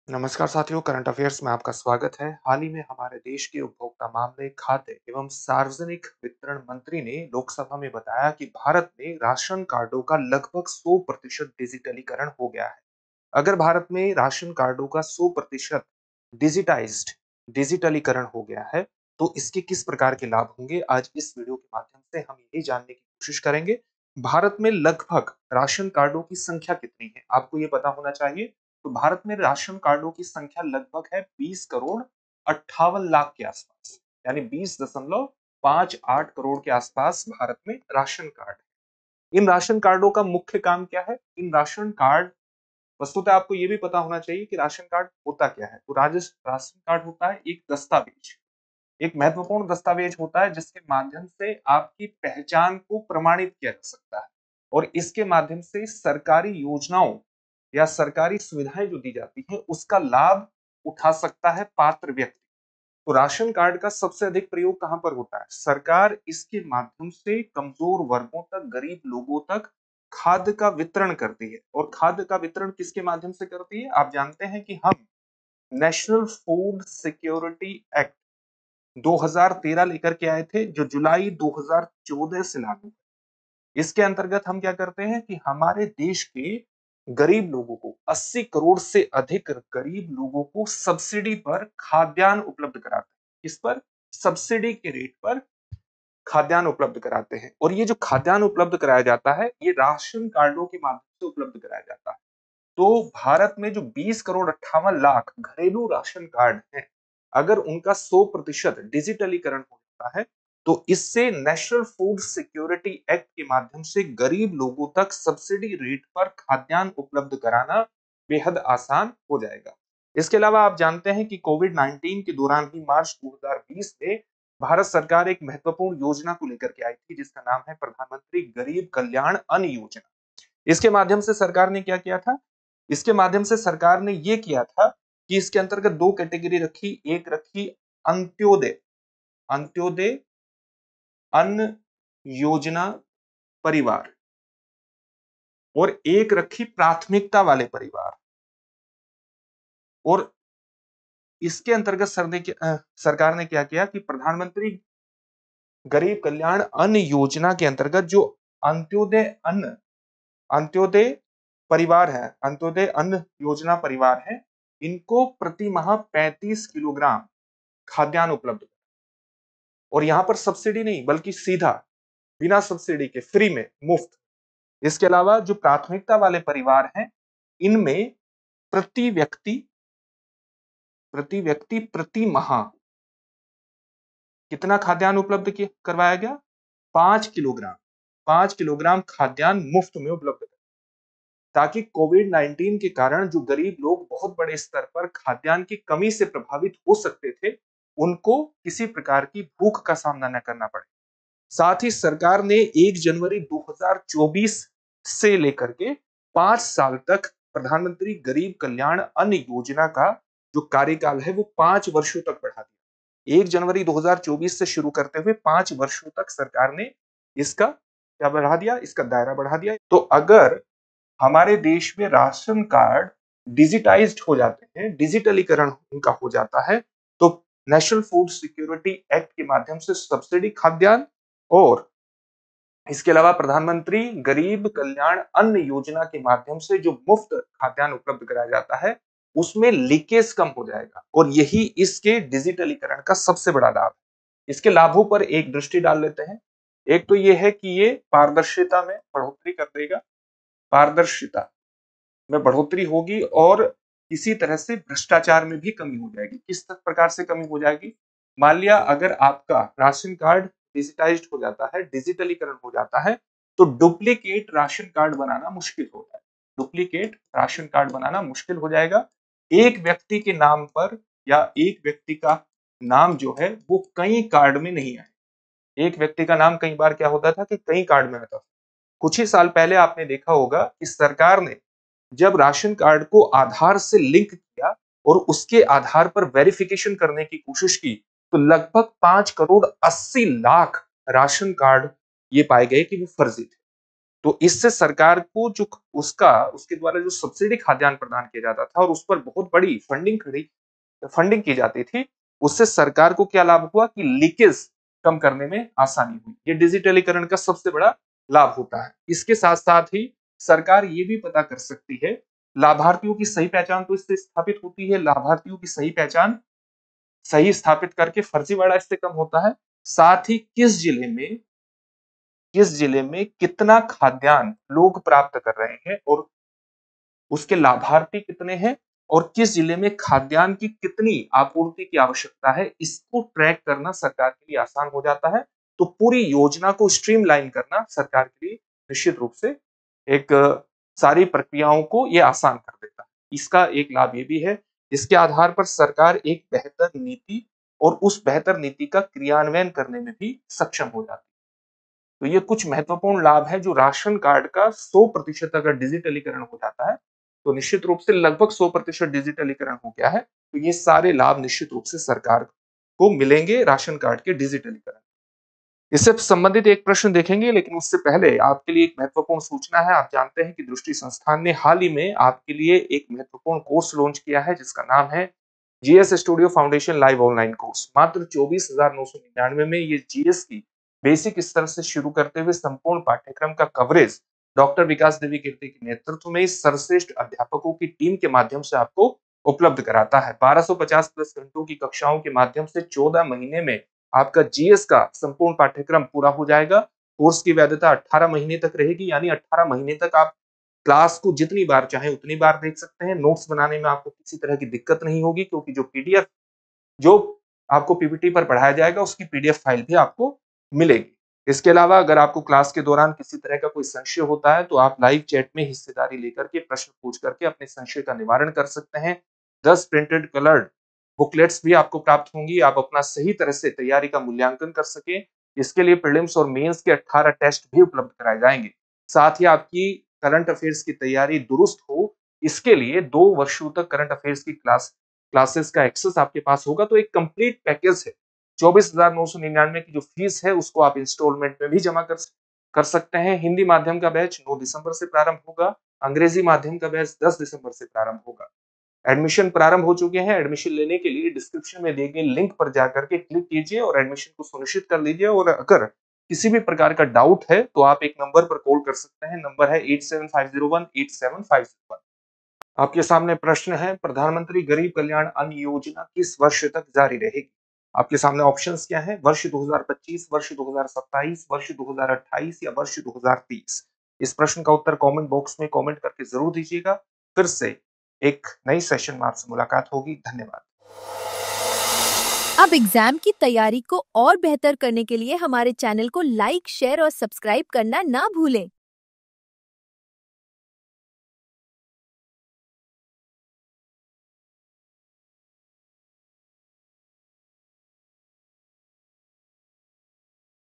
नमस्कार साथियों, current affairs में आपका स्वागत है। हाल ही में हमारे देश के उपभोक्ता मामले, खाद्य एवं सार्वजनिक वितरण मंत्री ने लोकसभा में बताया कि भारत में राशन कार्डों का लगभग 100% डिजिटलीकरण हो गया है। अगर भारत में राशन कार्डों का 100% डिजिटाइज्ड डिजिटलीकरण हो गया है, तो इसके किस प्रकार के लाभ होंगे? आज इस वीडियो के माध्यम से हम यही जानने की कोशिश करेंगे। भारत में लगभग राशन कार्डों की संख्या कितनी है? आपको ये पता होना चाहिए। तो भारत में राशन कार्डों की संख्या लगभग है 20 करोड़ 58 लाख के आसपास, यानी 20.58 करोड़ के आसपास भारत में राशन कार्ड है। इन राशन कार्डों का मुख्य काम क्या है? इन राशन कार्ड, वस्तुतः आपको ये भी पता होना चाहिए कि राशन कार्ड होता क्या है। तो राशन कार्ड होता है एक दस्तावेज, एक महत्वपूर्ण दस्तावेज होता है जिसके माध्यम से आपकी पहचान को प्रमाणित किया जा सकता है और इसके माध्यम से सरकारी योजनाओं या सरकारी सुविधाएं जो दी जाती हैं उसका लाभ उठा सकता है पात्र व्यक्ति। तो राशन कार्ड का सबसे अधिक प्रयोग कहां पर होता है? सरकार इसके माध्यम से कमजोर वर्गों तक, गरीब लोगों तक खाद्य का वितरण करती है। और खाद्य का वितरण किसके माध्यम से करती है? आप जानते हैं कि हम नेशनल फूड सिक्योरिटी एक्ट 2013 लेकर के आए थे, जो जुलाई 2014 से लागू है। इसके अंतर्गत हम क्या करते हैं कि हमारे देश के गरीब लोगों को, 80 करोड़ से अधिक गरीब लोगों को सब्सिडी पर खाद्यान्न उपलब्ध कराते हैं। इस पर सब्सिडी के रेट पर खाद्यान्न उपलब्ध कराते हैं। और ये जो खाद्यान्न उपलब्ध कराया जाता है, ये राशन कार्डों के माध्यम से उपलब्ध कराया जाता है। तो भारत में जो 20 करोड़ 58 लाख घरेलू राशन कार्ड हैं, अगर उनका 100% डिजिटलीकरण हो जाता है, तो इससे नेशनल फूड सिक्योरिटी एक्ट के माध्यम से गरीब लोगों तक सब्सिडी रेट पर खाद्यान्न उपलब्ध कराना बेहद आसान हो जाएगा। इसके अलावा आप जानते हैं कि कोविड-19 के दौरान ही मार्च 2020 में भारत सरकार एक महत्वपूर्ण योजना को लेकर के आई थी, जिसका नाम है प्रधानमंत्री गरीब कल्याण अन्न योजना। इसके माध्यम से सरकार ने क्या किया था? इसके माध्यम से सरकार ने ये किया था कि इसके अंतर्गत दो कैटेगरी रखी। एक रखी अंत्योदय अंत्योदय अन्न योजना परिवार, और एक रखी प्राथमिकता वाले परिवार। और इसके अंतर्गत सरकार ने क्या किया कि प्रधानमंत्री गरीब कल्याण अन्न योजना के अंतर्गत जो अंत्योदय परिवार है, अंत्योदय अन्न योजना परिवार है, इनको प्रति माह 35 किलोग्राम खाद्यान्न उपलब्ध। और यहां पर सब्सिडी नहीं, बल्कि सीधा बिना सब्सिडी के, फ्री में, मुफ्त। इसके अलावा जो प्राथमिकता वाले परिवार हैं, इनमें प्रति व्यक्ति प्रति माह कितना खाद्यान्न उपलब्ध करवाया गया? 5 किलोग्राम। 5 किलोग्राम खाद्यान्न मुफ्त में उपलब्ध, ताकि कोविड-19 के कारण जो गरीब लोग बहुत बड़े स्तर पर खाद्यान्न की कमी से प्रभावित हो सकते थे, उनको किसी प्रकार की भूख का सामना न करना पड़े। साथ ही सरकार ने 1 जनवरी 2024 से लेकर के 5 साल तक प्रधानमंत्री गरीब कल्याण अन्न योजना का जो कार्यकाल है वो 5 वर्षों तक बढ़ा दिया। 1 जनवरी 2024 से शुरू करते हुए 5 वर्षों तक सरकार ने इसका क्या बढ़ा दिया? इसका दायरा बढ़ा दिया। तो अगर हमारे देश में राशन कार्ड डिजिटाइज्ड हो जाते हैं, डिजिटलीकरण उनका हो जाता है, तो नेशनल फूड सिक्योरिटी एक्ट के माध्यम से सब्सिडी खाद्यान्न और इसके अलावा प्रधानमंत्री गरीब कल्याण अन्न योजना के माध्यम से जो मुफ्त खाद्यान्न उपलब्ध कराया जाता है, उसमें लीकेज कम हो जाएगा। और यही इसके डिजिटलीकरण का सबसे बड़ा लाभ है। इसके लाभों पर एक दृष्टि डाल लेते हैं। एक तो ये है कि ये पारदर्शिता में बढ़ोतरी कर देगा। पारदर्शिता में बढ़ोतरी होगी और किसी तरह से भ्रष्टाचार में भी कमी हो जाएगी। किस प्रकार से कमी हो जाएगी? मान लिया अगर आपका राशन कार्ड डिजिटाइज्ड हो जाता है, डिजिटलीकरण हो जाता है, तो डुप्लीकेट राशन कार्ड बनाना मुश्किल होता है। डुप्लीकेट राशन कार्ड बनाना मुश्किल हो जाएगा। एक व्यक्ति के नाम पर या एक व्यक्ति का नाम जो है वो कई कार्ड में नहीं आए। एक व्यक्ति का नाम कई बार क्या होता था कि कई कार्ड में आता था। कुछ ही साल पहले आपने देखा होगा कि सरकार ने जब राशन कार्ड को आधार से लिंक किया और उसके आधार पर वेरिफिकेशन करने की कोशिश की, तो लगभग 5 करोड़ 80 लाख राशन कार्ड ये पाए गए कि वो फर्जी थे। तो इससे सरकार को जो उसके द्वारा जो सब्सिडी खाद्यान्न प्रदान किया जाता था और उस पर बहुत बड़ी फंडिंग की जाती थी, उससे सरकार को क्या लाभ हुआ कि लीकेज कम करने में आसानी हुई। ये डिजिटलीकरण का सबसे बड़ा लाभ होता है। इसके साथ-साथ ही सरकार ये भी पता कर सकती है, लाभार्थियों की सही पहचान तो इससे स्थापित होती है, लाभार्थियों की सही पहचान सही स्थापित करके फर्जीवाड़ा इससे कम होता है। साथ ही किस जिले में कितना खाद्यान्न लोग प्राप्त कर रहे हैं और उसके लाभार्थी कितने हैं और किस जिले में खाद्यान्न की कितनी आपूर्ति की आवश्यकता है, इसको ट्रैक करना सरकार के लिए आसान हो जाता है। तो पूरी योजना को स्ट्रीमलाइन करना सरकार के लिए निश्चित रूप से एक सारी प्रक्रियाओं को ये आसान कर देता है। इसका एक लाभ ये भी है, इसके आधार पर सरकार एक बेहतर नीति और उस बेहतर नीति का क्रियान्वयन करने में भी सक्षम हो जाती है। तो ये कुछ महत्वपूर्ण लाभ है जो राशन कार्ड का 100% अगर डिजिटलीकरण हो जाता है, तो निश्चित रूप से लगभग 100% डिजिटलीकरण हो गया है। तो ये सारे लाभ निश्चित रूप से सरकार को मिलेंगे राशन कार्ड के डिजिटलीकरण। इससे संबंधित एक प्रश्न देखेंगे, लेकिन उससे पहले आपके लिए एक महत्वपूर्ण सूचना है। आप जानते हैं कि दृष्टि संस्थान ने हाल ही में आपके लिए एक महत्वपूर्ण कोर्स लॉन्च किया है जिसका नाम है GS studio foundation live online course. मात्र 24,999 में ये जीएस की बेसिक स्तर से शुरू करते हुए संपूर्ण पाठ्यक्रम का कवरेज डॉक्टर विकास देवी कीर्ति के नेतृत्व में सर्वश्रेष्ठ अध्यापकों की टीम के माध्यम से आपको उपलब्ध कराता है। 1250 प्लस घंटों की कक्षाओं के माध्यम से 14 महीने में आपका जीएस का संपूर्ण पाठ्यक्रम पूरा हो जाएगा। कोर्स की वैधता 18 महीने तक रहेगी, यानी 18 महीने तक आप क्लास को जितनी बार चाहे उतनी बार देख सकते हैं। नोट्स बनाने में आपको किसी तरह की दिक्कत नहीं होगी, क्योंकि जो आपको पीपीटी पर पढ़ाया जाएगा उसकी पीडीएफ फाइल भी आपको मिलेगी। इसके अलावा अगर आपको क्लास के दौरान किसी तरह का कोई संशय होता है तो आप लाइव चैट में हिस्सेदारी लेकर के प्रश्न पूछ करके अपने संशय का निवारण कर सकते हैं। 10 प्रिंटेड कलर्ड बुकलेट्स भी आपको प्राप्त होंगी, आप अपना सही तरह से तैयारी का मूल्यांकन कर सके। इसके लिए प्रीलिम्स और मेंस के 18 टेस्ट भी उपलब्ध कराए जाएंगे। साथ ही आपकी करंट अफेयर्स की तैयारी दुरुस्त हो, इसके लिए 2 वर्षों तक करंट अफेयर्स की क्लासेस का एक्सेस आपके पास होगा। तो एक कंप्लीट पैकेज है। 24,999 की जो फीस है उसको आप इंस्टॉलमेंट में भी जमा कर सकते हैं। हिंदी माध्यम का बैच 9 दिसंबर से प्रारंभ होगा, अंग्रेजी माध्यम का बैच 10 दिसंबर से प्रारंभ होगा। एडमिशन प्रारंभ हो चुके हैं। एडमिशन लेने के लिए डिस्क्रिप्शन में दिए गए लिंक पर जाकर के क्लिक कीजिए और एडमिशन को सुनिश्चित कर लीजिए। और अगर किसी भी प्रकार का डाउट है तो आप एक नंबर पर कॉल कर सकते हैं। नंबर है 8750187501। आपके सामने प्रश्न है, प्रधानमंत्री गरीब कल्याण अन्न योजना किस वर्ष तक जारी रहेगी? आपके सामने ऑप्शंस क्या हैं? वर्ष 2025, वर्ष 2027, वर्ष 2028 या वर्ष 2030। इस प्रश्न का उत्तर कमेंट बॉक्स में कमेंट करके जरूर दीजिएगा। फिर से एक नई सेशन में आपसे मुलाकात होगी। धन्यवाद। अब एग्जाम की तैयारी को और बेहतर करने के लिए हमारे चैनल को लाइक, शेयर और सब्सक्राइब करना ना भूलें।